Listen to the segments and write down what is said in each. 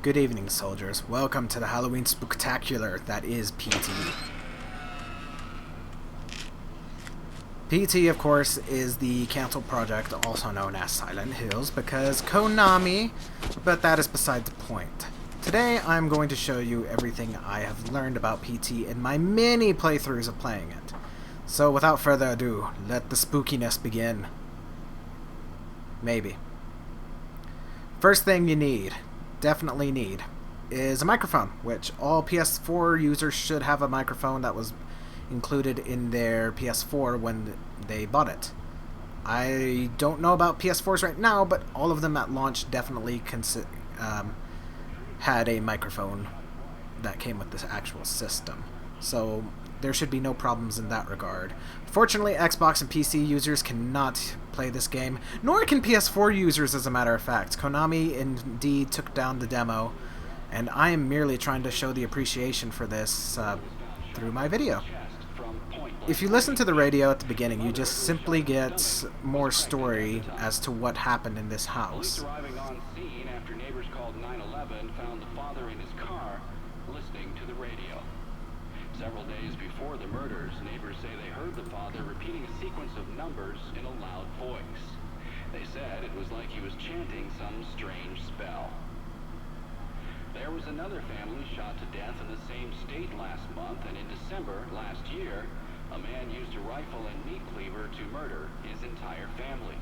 Good evening, soldiers. Welcome to the Halloween Spooktacular that is PT. PT, of course, is the cancelled project also known as Silent Hills because Konami, but that is beside the point. Today, I'm going to show you everything I have learned about PT in my many playthroughs of playing it. So without further ado, let the spookiness begin. Maybe. First thing you need, definitely need, is a microphone, which all PS4 users should have a microphone that was included in their PS4 when they bought it. I don't know about PS4s right now, but all of them at launch definitely had a microphone that came with this actual system. So there should be no problems in that regard. Fortunately, Xbox and PC users cannot play this game, nor can PS4 users, as a matter of fact. Konami indeed took down the demo, and I am merely trying to show the appreciation for this through my video. If you listen to the radio at the beginning, you just simply get more story as to what happened in this house. Arriving on scene after neighbors called 911 found the father in his car listening to the radio. Several days before the murders, neighbors say they heard the father repeating a sequence of numbers in a loud voice. They said it was like he was chanting some strange spell. There was another family shot to death in the same state last month, and in December last year, a man used a rifle and meat cleaver to murder his entire family.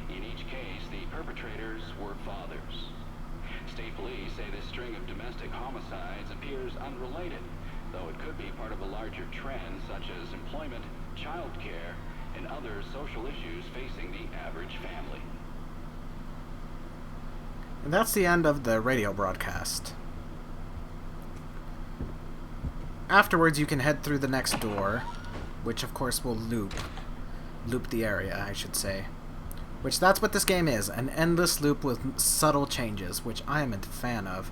In each case, the perpetrators were fathers. State police say this string of domestic homicides appears unrelated, though it could be part of a larger trend such as employment, child care, and other social issues facing the average family. And that's the end of the radio broadcast. Afterwards, you can head through the next door, which of course will loop the area, I should say. Which that's what this game is, an endless loop with subtle changes, which I am a fan of.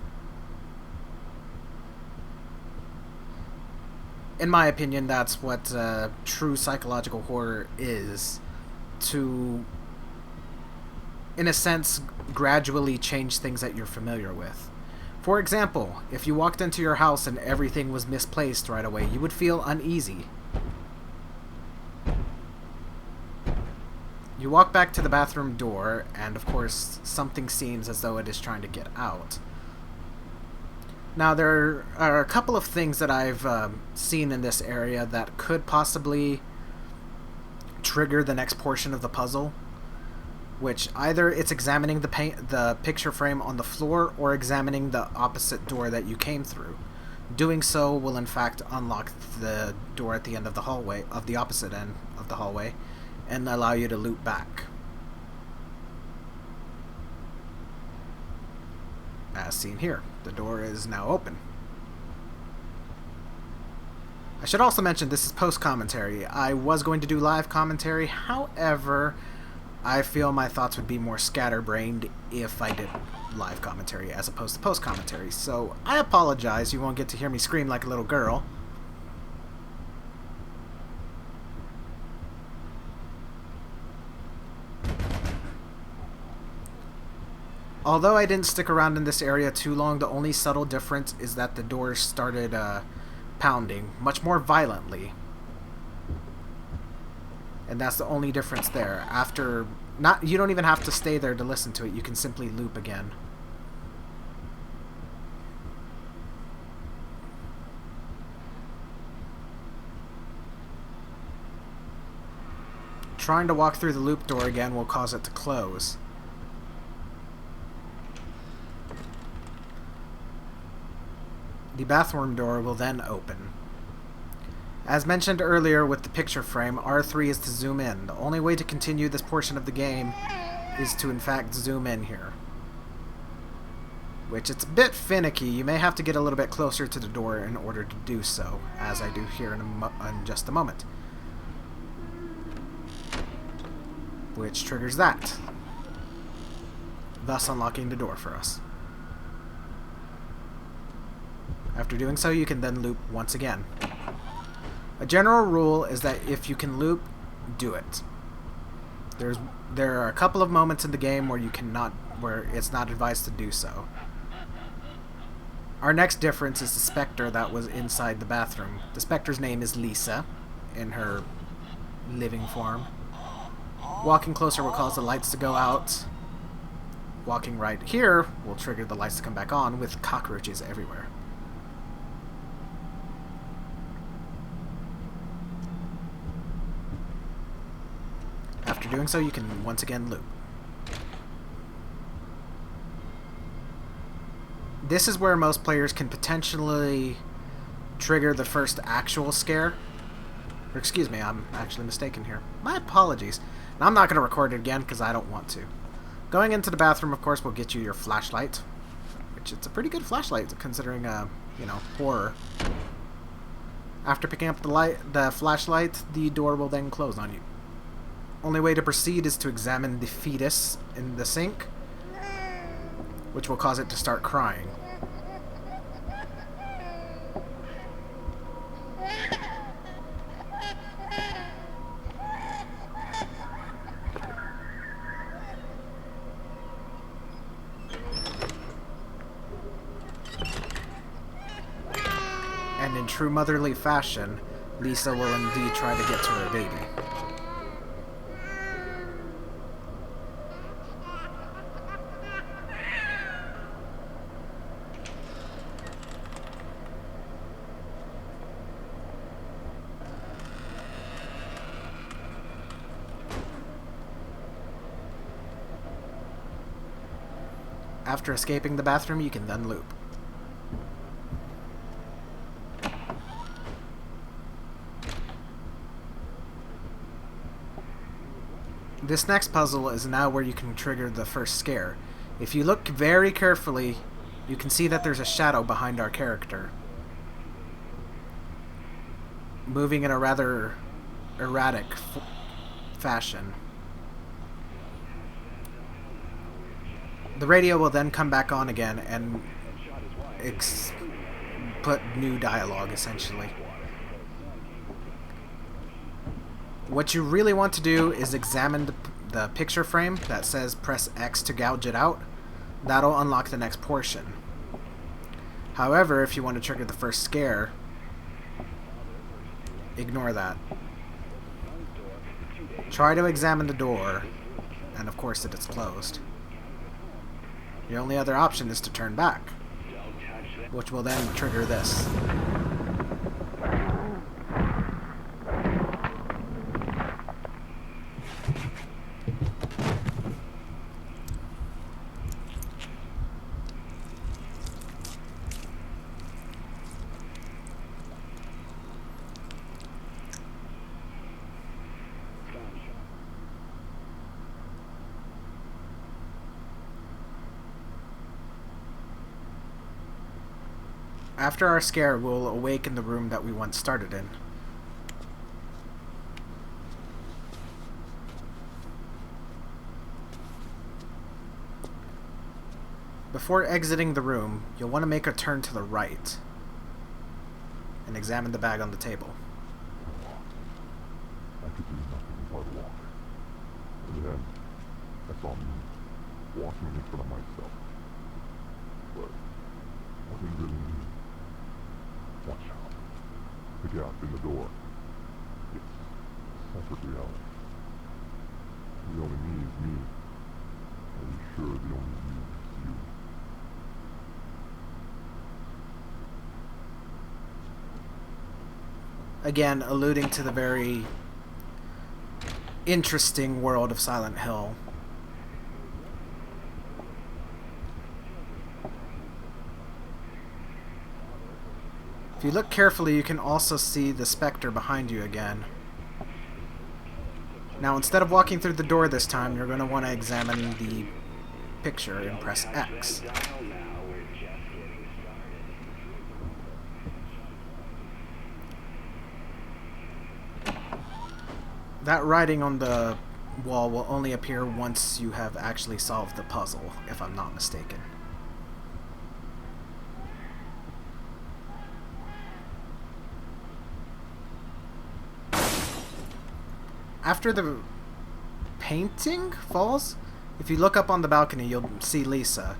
In my opinion, that's what true psychological horror is, to, in a sense, gradually change things that you're familiar with. For example, if you walked into your house and everything was misplaced right away, you would feel uneasy. You walk back to the bathroom door, and of course, something seems as though it is trying to get out. Now, there are a couple of things that I've seen in this area that could possibly trigger the next portion of the puzzle, which either it's examining the picture frame on the floor or examining the opposite door that you came through. Doing so will in fact unlock the door at the end of the hallway, of the opposite end of the hallway, and allow you to loop back. As seen here, the door is now open. I should also mention this is post-commentary. I was going to do live commentary, however, I feel my thoughts would be more scatterbrained if I did live commentary as opposed to post-commentary. So I apologize, you won't get to hear me scream like a little girl. Although I didn't stick around in this area too long, the only subtle difference is that the doors started pounding much more violently. And that's the only difference there. You don't even have to stay there to listen to it. You can simply loop again. Trying to walk through the loop door again will cause it to close. The bathroom door will then open. As mentioned earlier with the picture frame, R3 is to zoom in. The only way to continue this portion of the game is to in fact zoom in here. Which it's a bit finicky. You may have to get a little bit closer to the door in order to do so, as I do here in just a moment. Which triggers that, thus unlocking the door for us. After doing so, you can then loop once again. A general rule is that if you can loop, do it. There are a couple of moments in the game where you cannot, where it's not advised to do so. Our next difference is the Spectre that was inside the bathroom. The Spectre's name is Lisa, in her living form. Walking closer will cause the lights to go out. Walking right here will trigger the lights to come back on with cockroaches everywhere. After doing so, you can once again loop. This is where most players can potentially trigger the first actual scare. Or excuse me, I'm actually mistaken here. My apologies. And I'm not going to record it again because I don't want to. Going into the bathroom, of course, will get you your flashlight. Which it's a pretty good flashlight considering, you know, horror. After picking up the flashlight, the door will then close on you. Only way to proceed is to examine the fetus in the sink, which will cause it to start crying. And in true motherly fashion, Lisa will indeed try to get to her baby. After escaping the bathroom, you can then loop. This next puzzle is now where you can trigger the first scare. If you look very carefully, you can see that there's a shadow behind our character, moving in a rather erratic fashion. The radio will then come back on again and put new dialogue, essentially. What you really want to do is examine the picture frame that says press X to gouge it out. That'll unlock the next portion. However, if you want to trigger the first scare, ignore that. Try to examine the door, and of course it's closed. Your only other option is to turn back, which will then trigger this. After our scare, we'll awake in the room that we once started in. Before exiting the room, you'll want to make a turn to the right and examine the bag on the table. I could do nothing if I walk. And then, I saw me walking in front of myself. But, wasn't really me. Watch out. The gap in the door. It's a separate reality. The only me is me. Are you sure the only you is you? Again, alluding to the very interesting world of Silent Hill. If you look carefully, you can also see the Spectre behind you again. Now, instead of walking through the door this time, you're going to want to examine the picture and press X. That writing on the wall will only appear once you have actually solved the puzzle, if I'm not mistaken. After the painting falls, if you look up on the balcony, you'll see Lisa.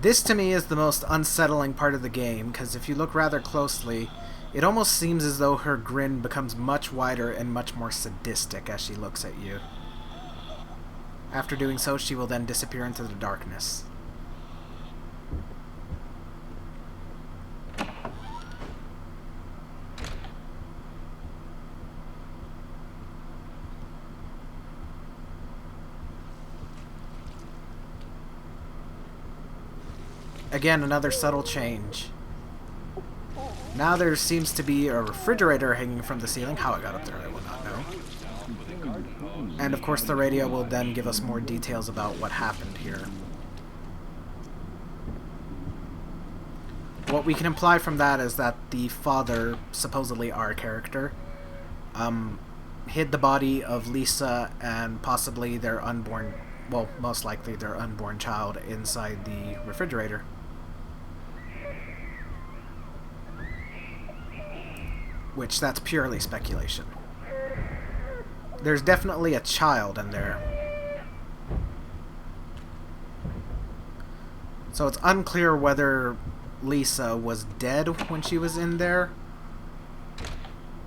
This to me is the most unsettling part of the game, because if you look rather closely, it almost seems as though her grin becomes much wider and much more sadistic as she looks at you. After doing so, she will then disappear into the darkness. Again, another subtle change. Now there seems to be a refrigerator hanging from the ceiling. How it got up there, I will not know. And of course the radio will then give us more details about what happened here. What we can imply from that is that the father, supposedly our character, hid the body of Lisa and possibly their unborn, well, most likely their unborn child inside the refrigerator. Which, that's purely speculation. There's definitely a child in there. So it's unclear whether Lisa was dead when she was in there,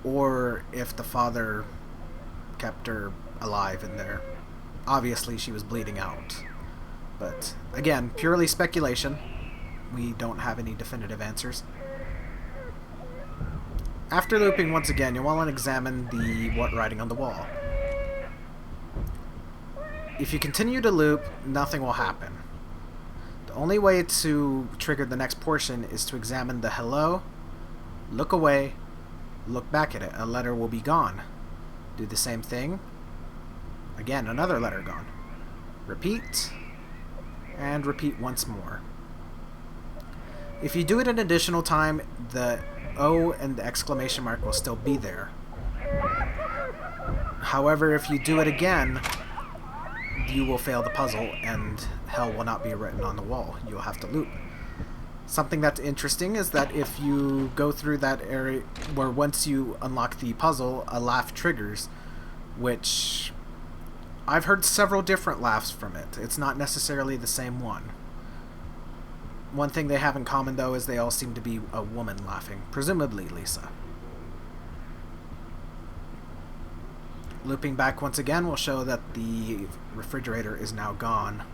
or if the father kept her alive in there. Obviously she was bleeding out. But, again, purely speculation. We don't have any definitive answers. After looping once again, you'll want to examine the what writing on the wall. If you continue to loop, nothing will happen. The only way to trigger the next portion is to examine the hello, look away, look back at it. A letter will be gone. Do the same thing. Again, another letter gone. Repeat, and repeat once more. If you do it an additional time, the O and the exclamation mark will still be there. However, if you do it again, you will fail the puzzle and hell will not be written on the wall. You'll have to loop. Something that's interesting is that if you go through that area where once you unlock the puzzle, a laugh triggers, which I've heard several different laughs from it. It's not necessarily the same one. One thing they have in common, though, is they all seem to be a woman laughing. Presumably Lisa. Looping back once again will show that the refrigerator is now gone.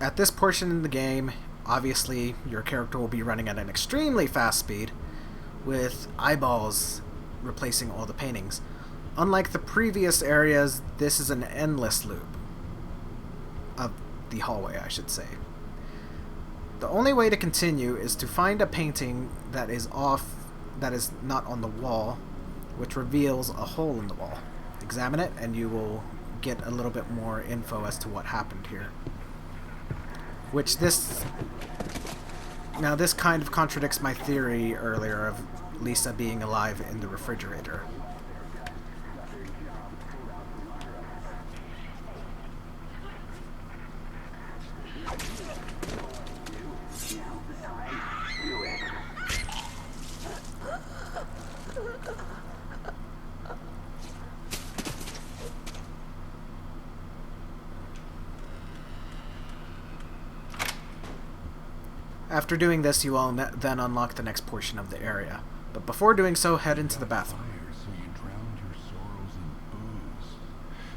At this portion in the game, obviously your character will be running at an extremely fast speed, with eyeballs replacing all the paintings. Unlike the previous areas, this is an endless loop of the hallway, I should say. The only way to continue is to find a painting that is not on the wall, which reveals a hole in the wall. Examine it and you will get a little bit more info as to what happened here. Now this kind of contradicts my theory earlier of Lisa being alive in the refrigerator. After doing this, you will then unlock the next portion of the area. But before doing so, head into the bathroom. So you drowned your sorrows in booze.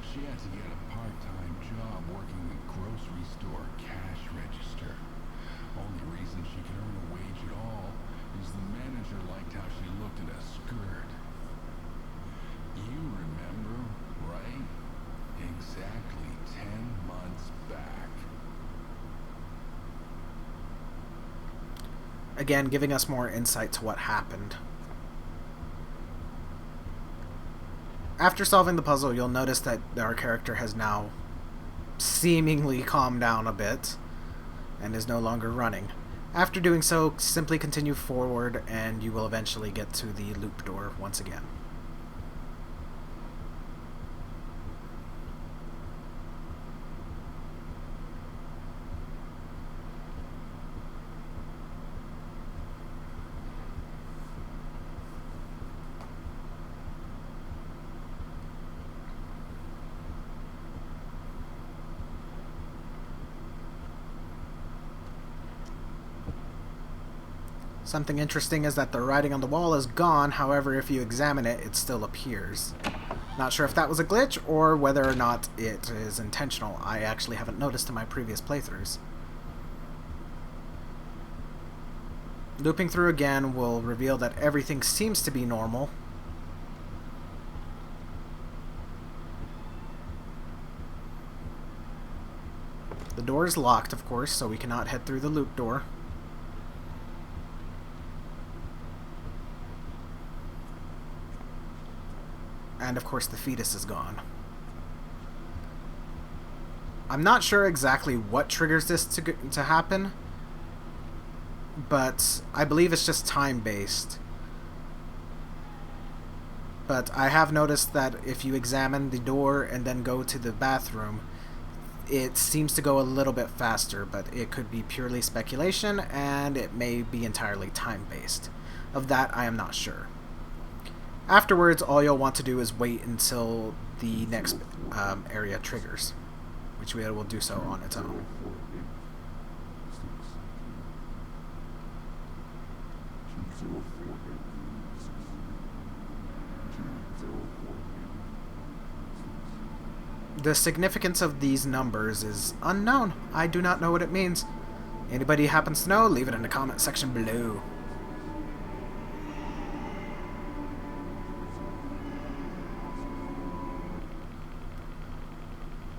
She had to get a part-time job working the grocery store cash register. Only reason she could earn a wage at all is the manager liked how she looked in a skirt. You remember, right? Exactly 10 months back. Again, giving us more insight to what happened. After solving the puzzle, you'll notice that our character has now seemingly calmed down a bit and is no longer running. After doing so, simply continue forward and you will eventually get to the loop door once again. Something interesting is that the writing on the wall is gone, however, if you examine it, it still appears. Not sure if that was a glitch, or whether or not it is intentional. I actually haven't noticed in my previous playthroughs. Looping through again will reveal that everything seems to be normal. The door is locked, of course, so we cannot head through the loop door. And of course the fetus is gone. I'm not sure exactly what triggers this to happen, but I believe it's just time-based. But I have noticed that if you examine the door and then go to the bathroom, it seems to go a little bit faster, but it could be purely speculation, and it may be entirely time-based. Of that, I am not sure. Afterwards, all you'll want to do is wait until the next area triggers, which we will do so on its own. The significance of these numbers is unknown. I do not know what it means. Anybody happens to know, leave it in the comment section below.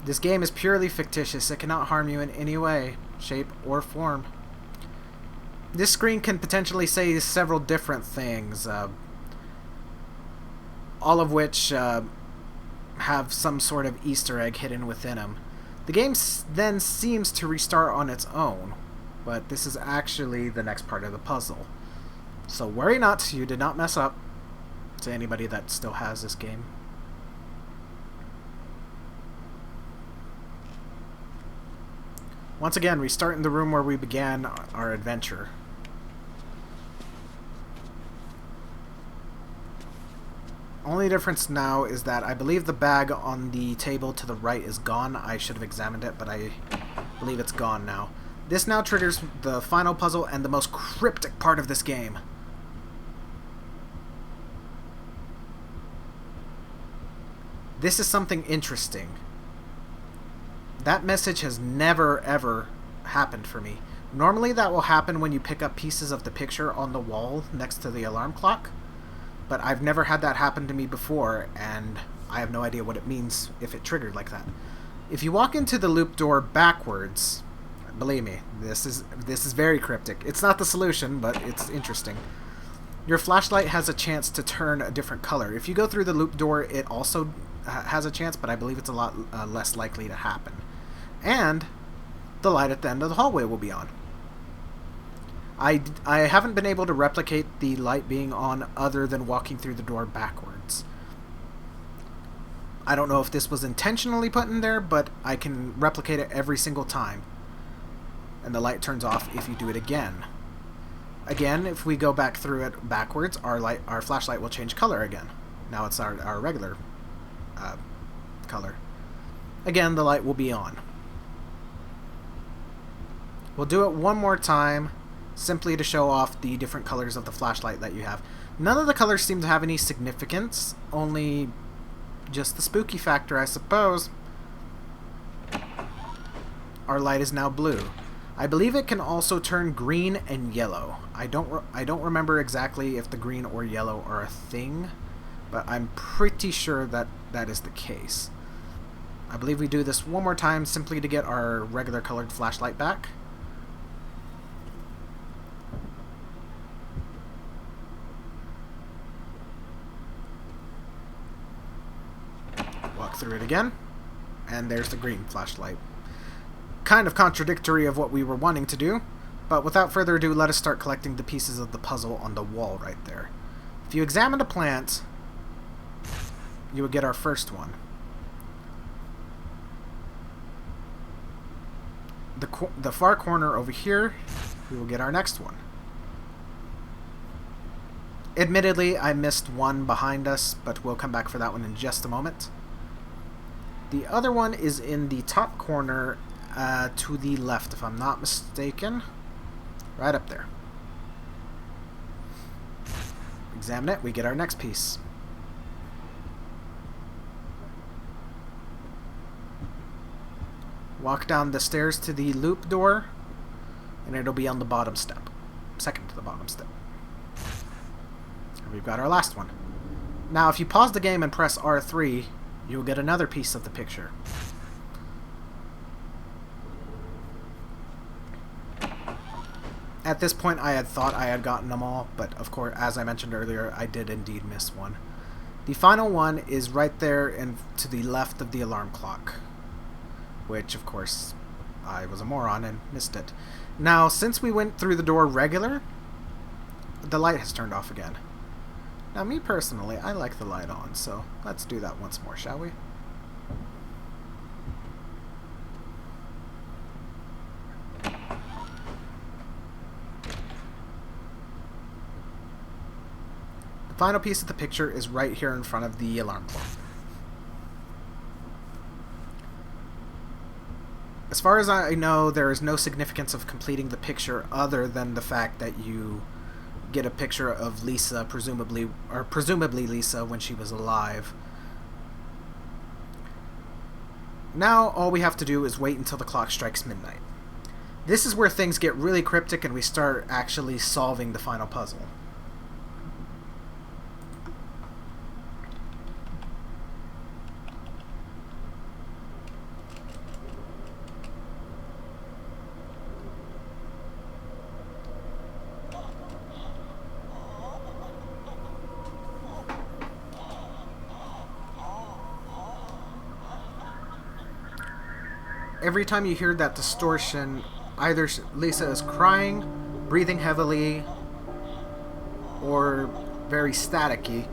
This game is purely fictitious. It cannot harm you in any way, shape, or form. This screen can potentially say several different things, all of which have some sort of Easter egg hidden within them. The game then seems to restart on its own, but this is actually the next part of the puzzle. So worry not, you did not mess up, to anybody that still has this game. Once again, we start in the room where we began our adventure. Only difference now is that I believe the bag on the table to the right is gone. I should have examined it, but I believe it's gone now. This now triggers the final puzzle and the most cryptic part of this game. This is something interesting. That message has never, ever happened for me. Normally that will happen when you pick up pieces of the picture on the wall next to the alarm clock. But I've never had that happen to me before, and I have no idea what it means if it triggered like that. If you walk into the loop door backwards, believe me, this is very cryptic. It's not the solution, but it's interesting. Your flashlight has a chance to turn a different color. If you go through the loop door, it also has a chance, but I believe it's a lot less likely to happen. And the light at the end of the hallway will be on. I haven't been able to replicate the light being on other than walking through the door backwards. I don't know if this was intentionally put in there, but I can replicate it every single time. And the light turns off if you do it again. Again, if we go back through it backwards, our flashlight will change color again. Now it's our regular color. Again, the light will be on. We'll do it one more time, simply to show off the different colors of the flashlight that you have. None of the colors seem to have any significance, only just the spooky factor, I suppose. Our light is now blue. I believe it can also turn green and yellow. I don't remember exactly if the green or yellow are a thing, but I'm pretty sure that that is the case. I believe we do this one more time simply to get our regular colored flashlight back. Walk through it again, and there's the green flashlight. Kind of contradictory of what we were wanting to do, but without further ado, let us start collecting the pieces of the puzzle on the wall right there. If you examine a plant, you would get our first one. The far corner over here, we will get our next one. Admittedly, I missed one behind us, but we'll come back for that one in just a moment. The other one is in the top corner to the left, if I'm not mistaken. Right up there. Examine it, we get our next piece. Walk down the stairs to the loop door, and it'll be on the bottom step. Second to the bottom step. And we've got our last one. Now, if you pause the game and press R3, you'll get another piece of the picture. At this point, I had thought I had gotten them all, but of course, as I mentioned earlier, I did indeed miss one. The final one is right there and to the left of the alarm clock, which, of course, I was a moron and missed it. Now, since we went through the door regular, the light has turned off again. Now, me personally, I like the light on, so let's do that once more, shall we? The final piece of the picture is right here in front of the alarm clock. As far as I know, there is no significance of completing the picture other than the fact that you get a picture of Lisa, presumably Lisa when she was alive. Now all we have to do is wait until the clock strikes midnight. This is where things get really cryptic and we start actually solving the final puzzle. Every time you hear that distortion, either Lisa is crying, breathing heavily, or very staticky,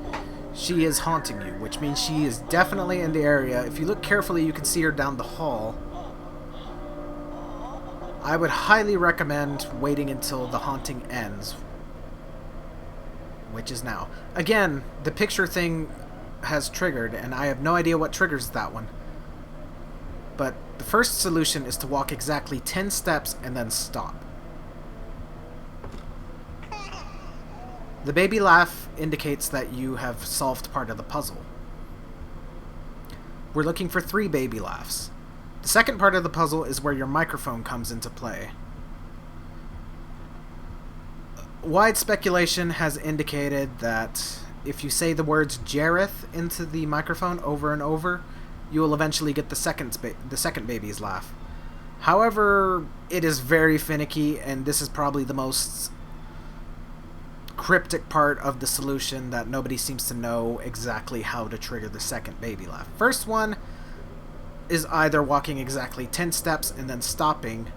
she is haunting you, which means she is definitely in the area. If you look carefully, you can see her down the hall. I would highly recommend waiting until the haunting ends, which is now. Again, the picture thing has triggered, and I have no idea what triggers that one. But the first solution is to walk exactly 10 steps and then stop. The baby laugh indicates that you have solved part of the puzzle. We're looking for 3 baby laughs. The second part of the puzzle is where your microphone comes into play. Wide speculation has indicated that if you say the words Jareth into the microphone over and over, you will eventually get the second baby's laugh. However, it is very finicky, and this is probably the most cryptic part of the solution that nobody seems to know exactly how to trigger the second baby laugh. First one is either walking exactly 10 steps and then stopping,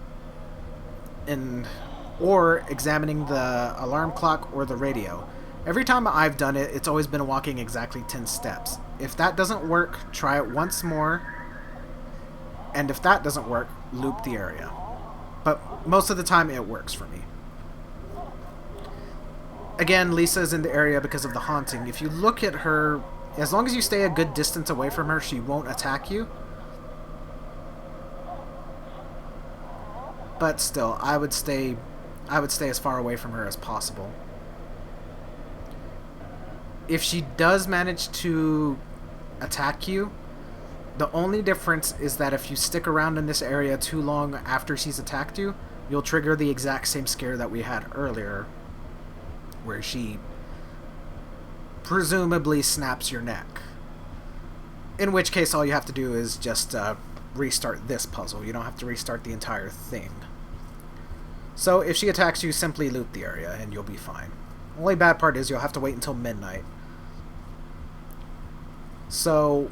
or examining the alarm clock or the radio. Every time I've done it, it's always been walking exactly 10 steps. If that doesn't work, try it once more, and if that doesn't work, loop the area. But most of the time it works for me. Again, Lisa is in the area because of the haunting. If you look at her, as long as you stay a good distance away from her, she won't attack you. But still, I would stay as far away from her as possible. If she does manage to attack you, the only difference is that if you stick around in this area too long after she's attacked you, you'll trigger the exact same scare that we had earlier, where she presumably snaps your neck. In which case, all you have to do is just restart this puzzle. You don't have to restart the entire thing. So if she attacks you, simply loop the area and you'll be fine. Only bad part is you'll have to wait until midnight. So,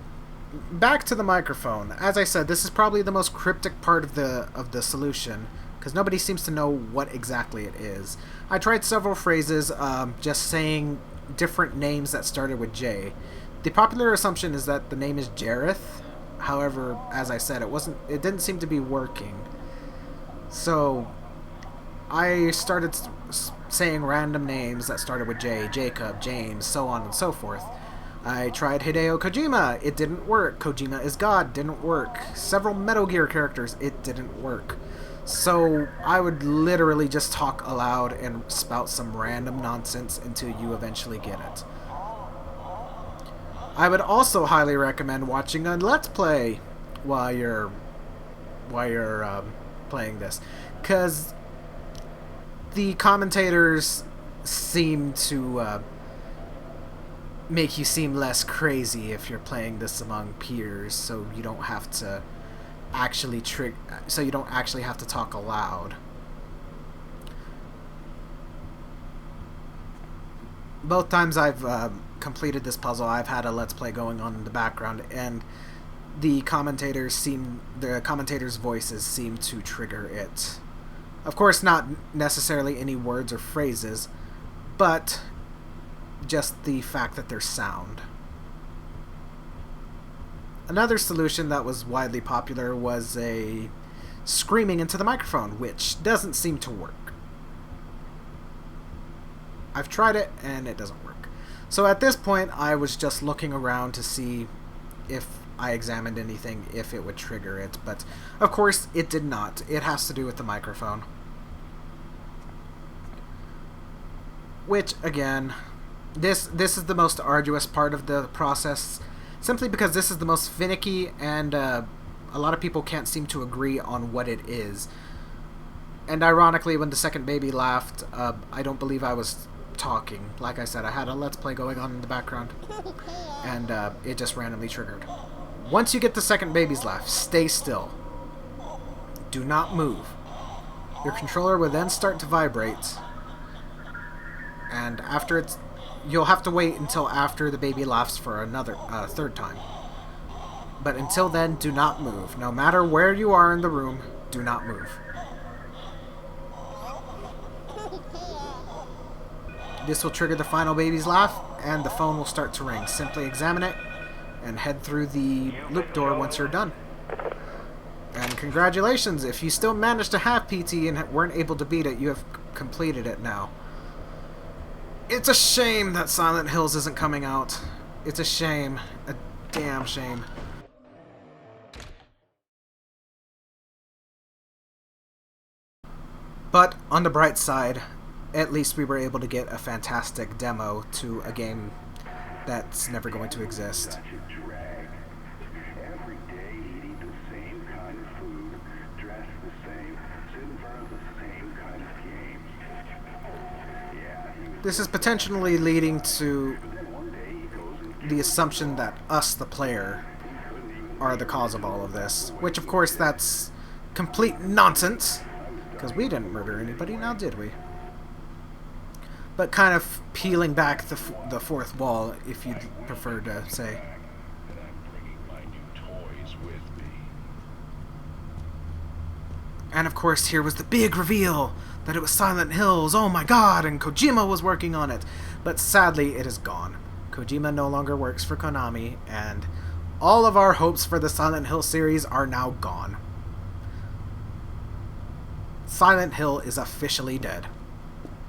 back to the microphone. As I said, this is probably the most cryptic part of the solution, because nobody seems to know what exactly it is. I tried several phrases, just saying different names that started with J. The popular assumption is that the name is Jareth. However, as I said, it didn't seem to be working. So, I started saying random names that started with J, Jacob, James, so on and so forth. I tried Hideo Kojima, it didn't work. Kojima is God, didn't work. Several Metal Gear characters, it didn't work. So I would literally just talk aloud and spout some random nonsense until you eventually get it. I would also highly recommend watching a Let's Play while you're playing this, because the commentators seem to make you seem less crazy if you're playing this among peers, so you don't have to actually have to talk aloud. Both times I've completed this puzzle, I've had a Let's Play going on in the background, and the commentators' voices seem to trigger it. Of course, not necessarily any words or phrases, but just the fact that there's sound. Another solution that was widely popular was a screaming into the microphone, which doesn't seem to work. I've tried it, and it doesn't work. So at this point, I was just looking around to see if I examined anything, if it would trigger it, but of course it did not. It has to do with the microphone. Which, again, this is the most arduous part of the process, simply because this is the most finicky, and a lot of people can't seem to agree on what it is. And ironically, when the second baby laughed, I don't believe I was talking. Like I said, I had a Let's Play going on in the background, and it just randomly triggered. Once you get the second baby's laugh, stay still. Do not move. Your controller will then start to vibrate, and after you'll have to wait until after the baby laughs for another third time. But until then, do not move. No matter where you are in the room, do not move. This will trigger the final baby's laugh, and the phone will start to ring. Simply examine it and head through the loop door once you're done. And congratulations, if you still managed to have PT and weren't able to beat it, you have completed it now. It's a shame that Silent Hills isn't coming out. It's a shame. A damn shame. But on the bright side, at least we were able to get a fantastic demo to a game that's never going to exist. Every day eating the same kind of food, dressed the same, sitting in front of the same kind of game. This is potentially leading to the assumption that us, the player, are the cause of all of this. Which, of course, that's complete nonsense, because we didn't murder anybody, now did we? But kind of peeling back the fourth wall, if you'd prefer to say. And I'm bringing my new toys with me. And of course, here was the big reveal that it was Silent Hills, oh my god, and Kojima was working on it. But sadly, it is gone. Kojima no longer works for Konami, and all of our hopes for the Silent Hill series are now gone. Silent Hill is officially dead.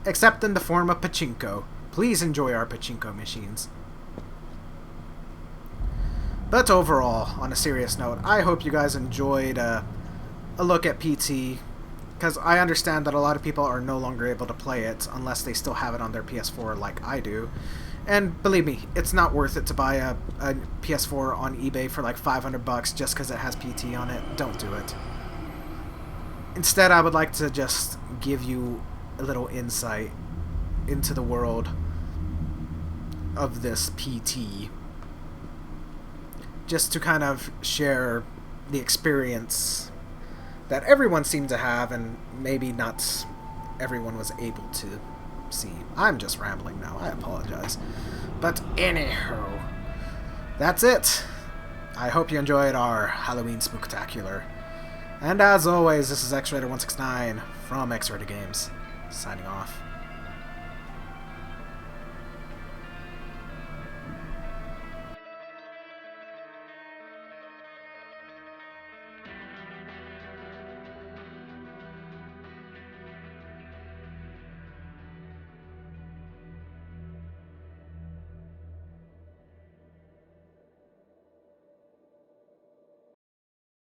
Except in the form of pachinko. Please enjoy our pachinko machines. But overall, on a serious note, I hope you guys enjoyed a look at PT, because I understand that a lot of people are no longer able to play it unless they still have it on their PS4 like I do. And believe me, it's not worth it to buy a PS4 on eBay for like $500 just because it has PT on it. Don't do it. Instead, I would like to just give you a little insight into the world of this PT, just to kind of share the experience that everyone seemed to have, and maybe not everyone was able to see. I'm just rambling now, I apologize. But anyhow, that's it. I hope you enjoyed our Halloween Spooktacular. And as always, this is X-Rated169 from X-Rated Games, signing off.